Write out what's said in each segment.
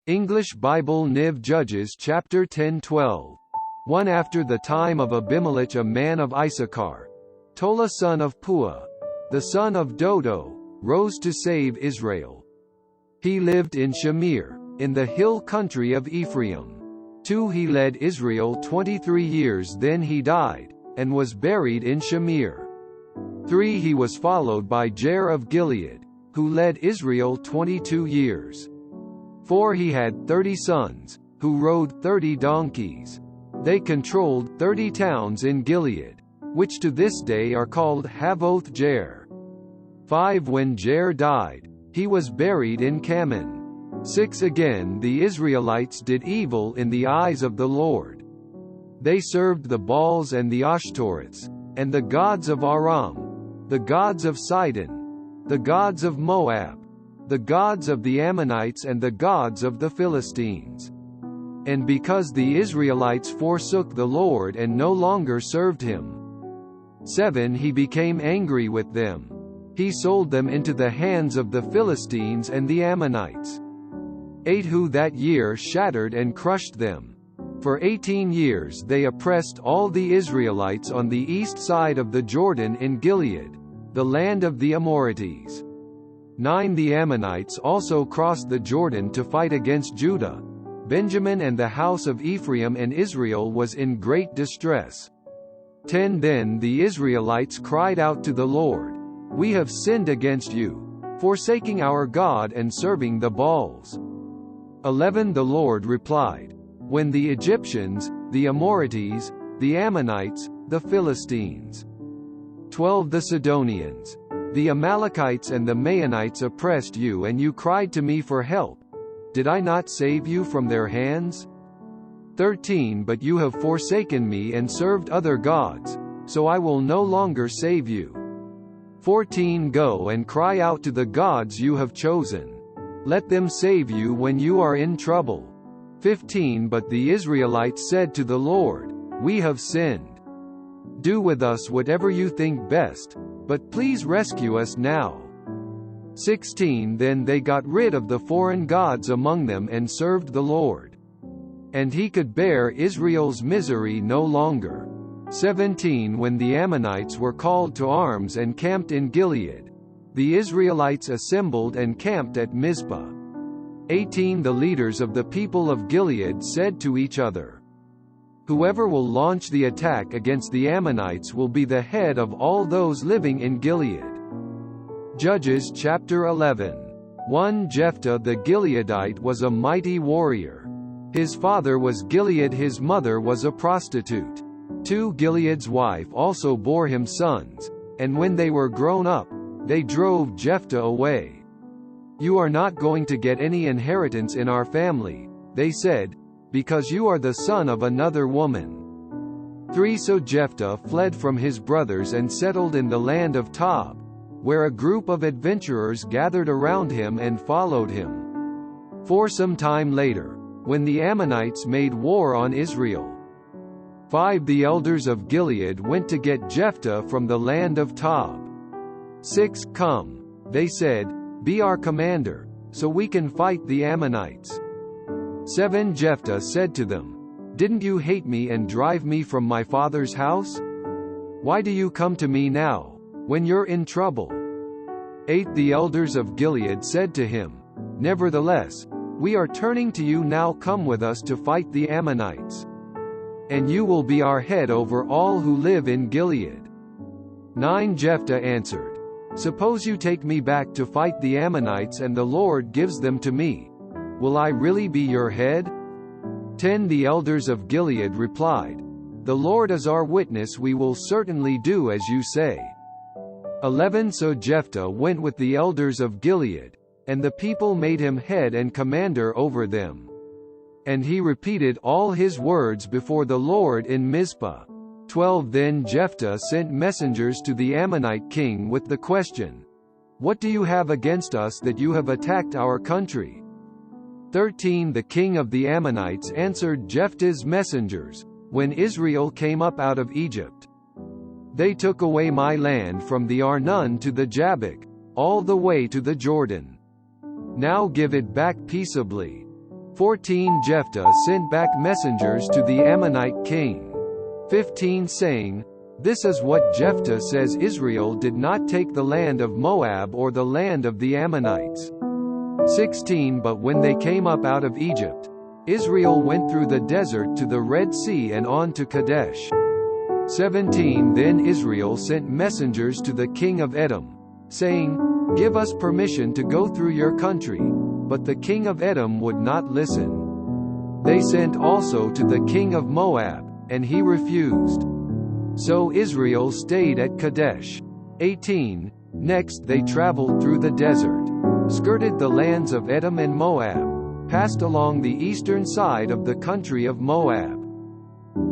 English Bible NIV Judges chapter 10-12. 1 After the time of Abimelech a man of Issachar, Tola son of Puah, the son of Dodo, rose to save Israel. He lived in Shamir, in the hill country of Ephraim. 2 He led Israel 23 years, then he died, and was buried in Shamir. 3 He was followed by Jair of Gilead, who led Israel 22 years. 4 He had 30 sons, who rode 30 donkeys. They controlled 30 towns in Gilead, which to this day are called Havoth Jair. 5 When Jair died, he was buried in Kaman. 6 Again the Israelites did evil in the eyes of the Lord. They served the Baals and the Ashtoreths, and the gods of Aram, the gods of Sidon, the gods of Moab, the gods of the Ammonites and the gods of the Philistines. And because the Israelites forsook the Lord and no longer served him. 7 He became angry with them. He sold them into the hands of the Philistines and the Ammonites. 8 Who that year shattered and crushed them. For 18 years they oppressed all the Israelites on the east side of the Jordan in Gilead, the land of the Amorites. 9 The Ammonites also crossed the Jordan to fight against Judah, Benjamin and the house of Ephraim, and Israel was in great distress. 10 Then the Israelites cried out to the Lord, "We have sinned against you, forsaking our God and serving the Baals." 11 The Lord replied, "When the Egyptians, the Amorites, the Ammonites, the Philistines, 12 The Sidonians, the Amalekites and the Maonites oppressed you and you cried to me for help, did I not save you from their hands? 13 But you have forsaken me and served other gods, so I will no longer save you. 14 Go and cry out to the gods you have chosen. Let them save you when you are in trouble. 15 But the Israelites said to the Lord, "We have sinned. Do with us whatever you think best, but please rescue us now." 16 Then they got rid of the foreign gods among them and served the Lord. And he could bear Israel's misery no longer. 17 When the Ammonites were called to arms and camped in Gilead, the Israelites assembled and camped at Mizpah. 18 The leaders of the people of Gilead said to each other, "Whoever will launch the attack against the Ammonites will be the head of all those living in Gilead." Judges chapter 11. 1 Jephthah the Gileadite was a mighty warrior. His father was Gilead, his mother was a prostitute. 2 Gilead's wife also bore him sons, and when they were grown up, they drove Jephthah away. "You are not going to get any inheritance in our family," they said, "because you are the son of another woman." 3 So Jephthah fled from his brothers and settled in the land of Tob, where a group of adventurers gathered around him and followed him. 4 Some time later, when the Ammonites made war on Israel. 5 The elders of Gilead went to get Jephthah from the land of Tob. 6 Come, they said, be our commander, so we can fight the Ammonites. 7 Jephthah said to them, "Didn't you hate me and drive me from my father's house? Why do you come to me now, when you're in trouble?" 8 The elders of Gilead said to him, "Nevertheless, we are turning to you now. Come with us to fight the Ammonites. And you will be our head over all who live in Gilead." 9 Jephthah answered, "Suppose you take me back to fight the Ammonites and the Lord gives them to me. Will I really be your head?" 10 The elders of Gilead replied, "The Lord is our witness, we will certainly do as you say." 11 So Jephthah went with the elders of Gilead, and the people made him head and commander over them. And he repeated all his words before the Lord in Mizpah. 12 Then Jephthah sent messengers to the Ammonite king with the question, "What do you have against us that you have attacked our country?" 13 The king of the Ammonites answered Jephthah's messengers, "When Israel came up out of Egypt, they took away my land from the Arnon to the Jabbok, all the way to the Jordan. Now give it back peaceably." 14 Jephthah sent back messengers to the Ammonite king. 15 saying, "This is what Jephthah says, Israel did not take the land of Moab or the land of the Ammonites." 16 But when they came up out of Egypt, Israel went through the desert to the Red Sea and on to Kadesh. 17 Then Israel sent messengers to the king of Edom, saying, "Give us permission to go through your country." But the king of Edom would not listen. They sent also to the king of Moab, and he refused. So Israel stayed at Kadesh. 18 Next they traveled through the desert, skirted the lands of Edom and Moab, passed along the eastern side of the country of Moab,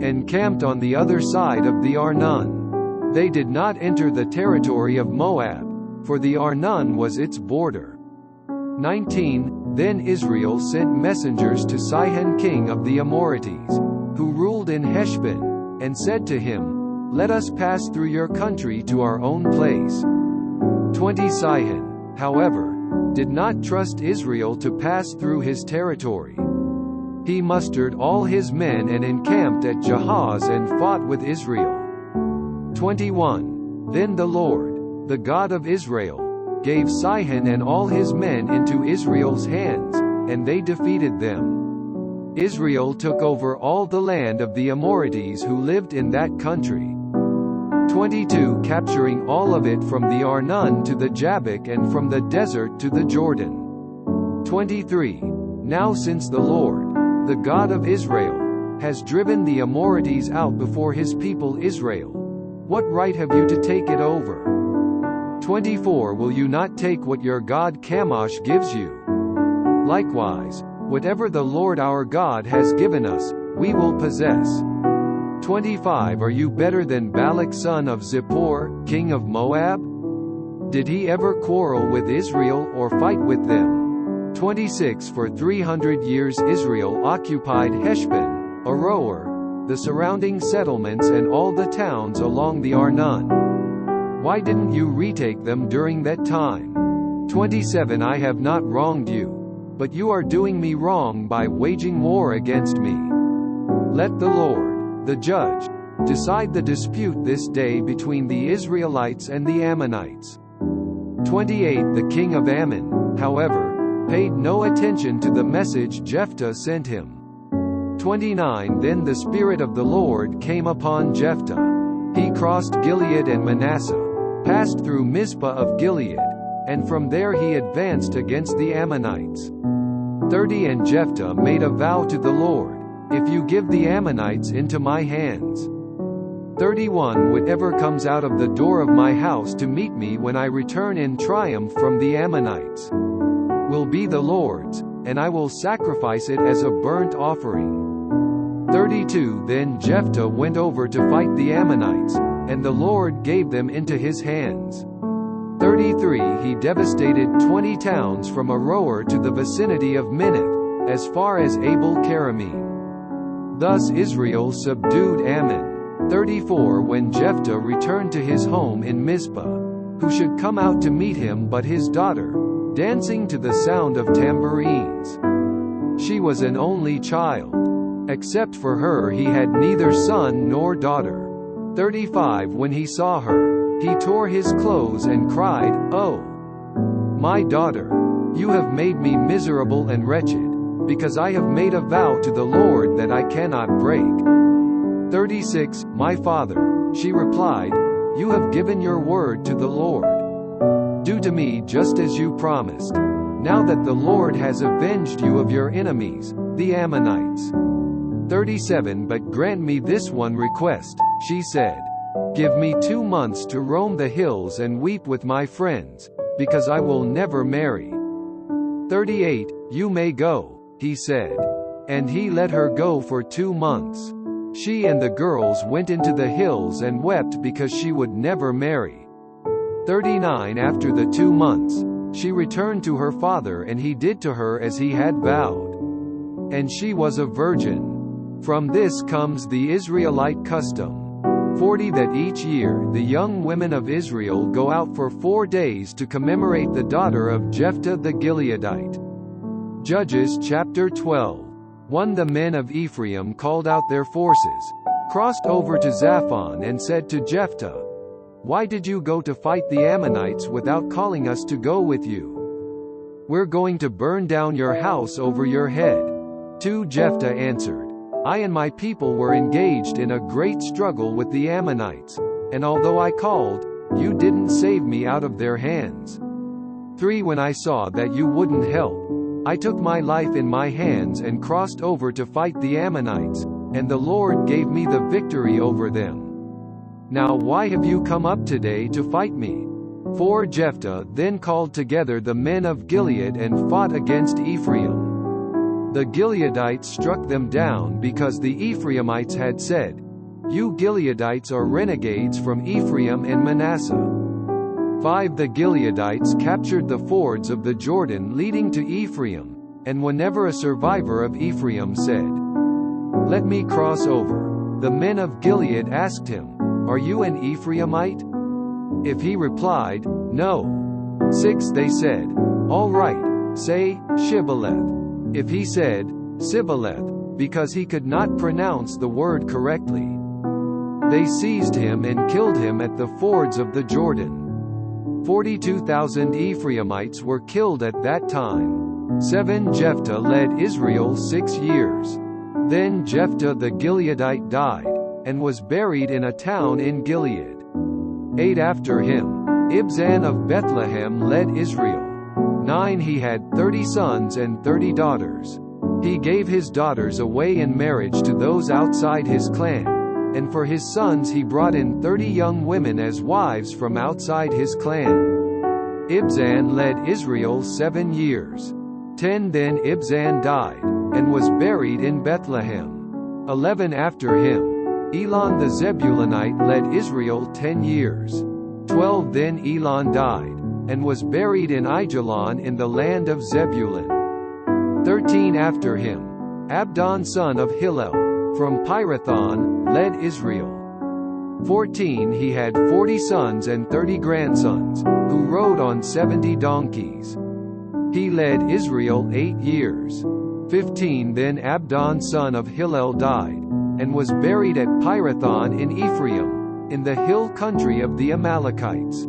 and camped on the other side of the Arnon. They did not enter the territory of Moab, for the Arnon was its border. 19 Then Israel sent messengers to Sihon king of the Amorites, who ruled in Heshbon, and said to him, "Let us pass through your country to our own place." 20 Sihon, however, did not trust Israel to pass through his territory. He mustered all his men and encamped at Jahaz and fought with Israel. 21 Then the Lord, the God of Israel, gave Sihon and all his men into Israel's hands, and they defeated them. Israel took over all the land of the Amorites who lived in that country. 22 Capturing all of it from the Arnon to the Jabbok and from the desert to the Jordan. 23 Now since the Lord, the God of Israel, has driven the Amorites out before his people Israel, what right have you to take it over? 24 Will you not take what your god Chemosh gives you? Likewise, whatever the Lord our God has given us, we will possess. 25 Are you better than Balak son of Zippor, king of Moab? Did he ever quarrel with Israel or fight with them? 26 For 300 years Israel occupied Heshbon, Aroer, the surrounding settlements and all the towns along the Arnon. Why didn't you retake them during that time? 27 I have not wronged you, but you are doing me wrong by waging war against me. Let the Lord, the judge, decide the dispute this day between the Israelites and the Ammonites. 28 The king of Ammon, however, paid no attention to the message Jephthah sent him. 29 Then the Spirit of the Lord came upon Jephthah. He crossed Gilead and Manasseh, passed through Mizpah of Gilead, and from there he advanced against the Ammonites. 30 And Jephthah made a vow to the Lord, "If you give the Ammonites into my hands." 31 Whatever comes out of the door of my house to meet me when I return in triumph from the Ammonites will be the Lord's, and I will sacrifice it as a burnt offering. 32 Then Jephthah went over to fight the Ammonites, and the Lord gave them into his hands. 33 He devastated 20 towns from Aroer to the vicinity of Minnith, as far as Abel Keramim. Thus Israel subdued Ammon. 34 When Jephthah returned to his home in Mizpah, who should come out to meet him but his daughter, dancing to the sound of tambourines? She was an only child. Except for her he had neither son nor daughter. 35 When he saw her, he tore his clothes and cried, "Oh, my daughter, you have made me miserable and wretched, because I have made a vow to the Lord that I cannot break." 36 My father, she replied, "You have given your word to the Lord. Do to me just as you promised, now that the Lord has avenged you of your enemies, the Ammonites." 37 But grant me this one request, she said. "Give me 2 months to roam the hills and weep with my friends, because I will never marry." 38 You may go, he said. And he let her go for 2 months. She and the girls went into the hills and wept because she would never marry. 39 After the 2 months, she returned to her father and he did to her as he had vowed. And she was a virgin. From this comes the Israelite custom. 40 That each year the young women of Israel go out for 4 days to commemorate the daughter of Jephthah the Gileadite. Judges chapter 12. 1 The men of Ephraim called out their forces, crossed over to Zaphon and said to Jephthah, "Why did you go to fight the Ammonites without calling us to go with you? We're going to burn down your house over your head." 2 Jephthah answered, "I and my people were engaged in a great struggle with the Ammonites, and although I called, you didn't save me out of their hands. 3 When I saw that you wouldn't help, I took my life in my hands and crossed over to fight the Ammonites, and the Lord gave me the victory over them. Now why have you come up today to fight me?" 4 Jephthah then called together the men of Gilead and fought against Ephraim. The Gileadites struck them down because the Ephraimites had said, "You Gileadites are renegades from Ephraim and Manasseh." 5 The Gileadites captured the fords of the Jordan leading to Ephraim, and whenever a survivor of Ephraim said, "Let me cross over," the men of Gilead asked him, "Are you an Ephraimite?" If he replied, "No." 6 They said, "All right, say, Shibboleth." If he said, Sibboleth, because he could not pronounce the word correctly, they seized him and killed him at the fords of the Jordan. 42,000 Ephraimites were killed at that time. 7 Jephthah led Israel 6 years. Then Jephthah the Gileadite died, and was buried in a town in Gilead. 8 After him, Ibzan of Bethlehem led Israel. 9 He had 30 sons and 30 daughters. He gave his daughters away in marriage to those outside his clan, and for his sons he brought in 30 young women as wives from outside his clan. Ibzan led Israel 7 years. 10 Then Ibzan died, and was buried in Bethlehem. 11 After him, Elon the Zebulunite led Israel 10 years. 12 Then Elon died, and was buried in Aijalon in the land of Zebulun. 13 After him, Abdon son of Hillel, from Pirathon, led Israel. 14 He had 40 sons and 30 grandsons, who rode on 70 donkeys. He led Israel 8 years. 15 Then Abdon son of Hillel died, and was buried at Pirathon in Ephraim, in the hill country of the Amalekites.